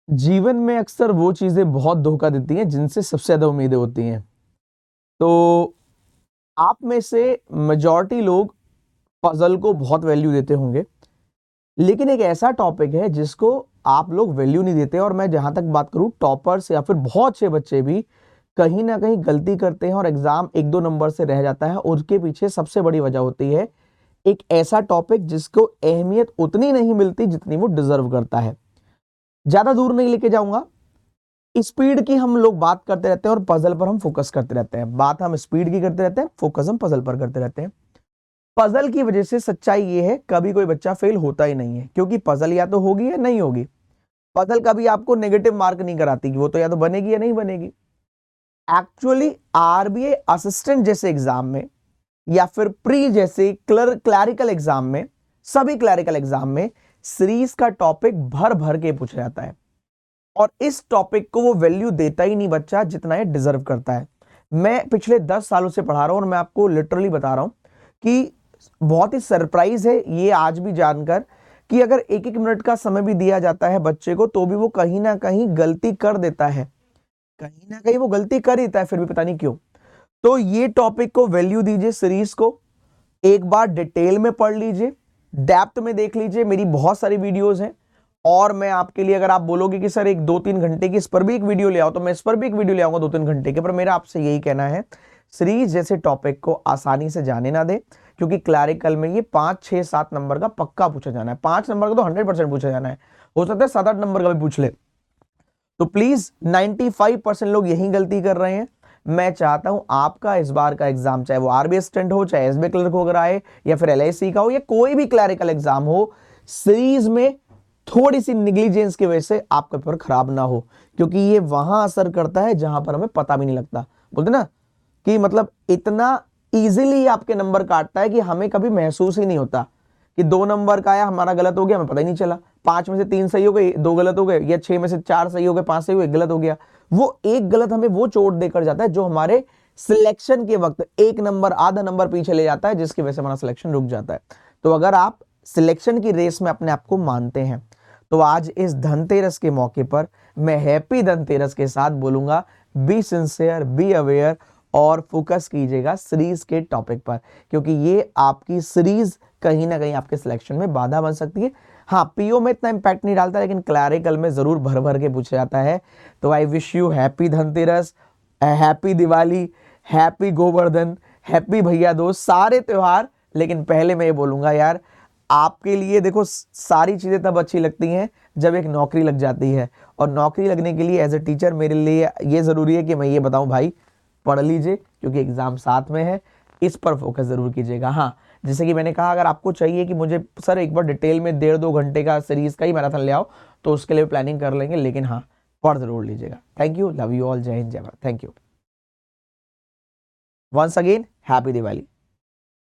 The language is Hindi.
जीवन में अक्सर वो चीजें बहुत धोखा देती हैं जिनसे सबसे ज्यादा उम्मीदें होती हैं। तो आप में से मेजॉरिटी लोग पजल को बहुत वैल्यू देते होंगे, लेकिन एक ऐसा टॉपिक है जिसको आप लोग वैल्यू नहीं देते। और मैं जहां तक बात करूं, टॉपर्स या फिर बहुत से बच्चे भी कहीं ना कहीं गलती करते हैं और एग्जाम एक दो नंबर से रह जाता है। उसके पीछे सबसे बड़ी वजह होती है एक ऐसा टॉपिक जिसको अहमियत उतनी नहीं मिलती जितनी वो डिजर्व करता है। ज्यादा दूर नहीं लेके जाऊंगा, स्पीड की हम लोग बात करते रहते हैं और पजल पर हम फोकस करते रहते हैं। बात हम स्पीड की करते रहते हैं, फोकस हम पजल पर करते रहते हैं। पजल की वजह से सच्चाई ये है, कभी कोई बच्चा फेल होता ही नहीं है, क्योंकि पजल या तो होगी या नहीं होगी। पजल कभी आपको नेगेटिव मार्क नहीं कराती कि वो तो या तो बनेगी या नहीं बनेगी। एक्चुअली आरबीआई असिस्टेंट जैसे एग्जाम में या फिर प्री जैसे क्लरिकल एग्जाम में, सभी क्लरिकल एग्जाम में सीरीज का टॉपिक भर भर के पूछा जाता है। और इस टॉपिक को वो वैल्यू देता ही नहीं बच्चा जितना ये डिजर्व करता है। मैं पिछले 10 सालों से पढ़ा रहा हूं और मैं आपको लिटरली बता रहा हूं कि बहुत ही सरप्राइज है ये आज भी जानकर कि अगर एक एक मिनट का समय भी दिया जाता है बच्चे को तो भी वो कहीं ना कहीं गलती कर देता है। कहीं ना कहीं वो गलती कर देता है, फिर भी पता नहीं क्यों। तो ये टॉपिक को वैल्यू दीजिए, सीरीज को एक बार डिटेल में पढ़ लीजिए, डेप्थ में देख लीजिए। मेरी बहुत सारी वीडियोस हैं और मैं आपके लिए, अगर आप बोलोगे कि सर एक 2-3 घंटे की इस पर भी एक वीडियो ले आओ, तो मैं इस पर भी एक वीडियो ले आऊंगा 2-3 घंटे के। पर मेरा आपसे यही कहना है, सीरीज जैसे टॉपिक को आसानी से जाने ना दे, क्योंकि क्लैरिकल में ये 5, 6, 7 नंबर का पक्का पूछा जाना है। 5 नंबर का तो 100% पूछा जाना है, हो सकता है 7-8 नंबर का भी पूछ ले। तो प्लीज 95% लोग यही गलती कर रहे हैं। मैं चाहता हूं आपका इस बार का एग्जाम, चाहे वो आरबीआई असिस्टेंट हो, चाहे एसबीआई क्लर्क हो अगर आए, या फिर एलआईसी का हो, या कोई भी क्लरिकल एग्जाम हो, सीरीज में थोड़ी सी निग्लिजेंस की वजह से आपका पेपर खराब ना हो। क्योंकि ये वहां असर करता है जहां पर हमें पता भी नहीं लगता। बोलते ना कि मतलब इतना इजीली आपके नंबर काटता है कि हमें कभी महसूस ही नहीं होता कि 2 नंबर का आया, हमारा गलत हो गया, हमें पता ही नहीं चला। 5 में से 3 सही हो गए, 2 गलत हो गए, या 6 में से 4 सही हो गए, 5 सही हो गए, 1 गलत हो गया। वो एक गलत हमें वो चोट देकर जाता है जो हमारे सिलेक्शन के वक्त 1 नंबर आधा नंबर पीछे ले जाता है, जिसकी वजह से हमारा सिलेक्शन रुक जाता है। तो अगर आप सिलेक्शन की रेस में अपने आप को मानते हैं तो आज इस धनतेरस के मौके पर मैं हैप्पी धनतेरस के साथ बोलूंगा, बी सिंसियर, बी अवेयर और फोकस कीजिएगा सीरीज के टॉपिक पर, क्योंकि ये आपकी सीरीज कहीं ना कहीं आपके सिलेक्शन में बाधा बन सकती है। हाँ, पीओ में इतना इंपैक्ट नहीं डालता, लेकिन क्लैरिकल में जरूर भर भर के पूछा जाता है। तो I wish you happy Dhanteras, happy Diwali, happy Govardhan, happy भैया दोस्त, सारे त्योहार। लेकिन पहले मैं ये बोलूंगा यार, आपके लिए देखो सारी चीजें तब अच्छी लगती हैं जब एक नौकरी लग जाती है। और नौकरी लगने के लिए एज ए टीचर मेरे लिए ये जरूरी है कि मैं ये बताऊं, भाई पढ़ लीजिए, क्योंकि एग्जाम साथ में है, इस पर फोकस जरूर कीजिएगा। हाँ, जैसे कि मैंने कहा, अगर आपको चाहिए कि मुझे सर एक बार डिटेल में 1.5-2 घंटे का सीरीज का ही मैराथन ले आओ, तो उसके लिए प्लानिंग कर लेंगे। लेकिन हाँ, पढ़ जरूर लीजिएगा। Thank you, love you all, जय हिंद, जय Bharat, thank you once again, happy Diwali.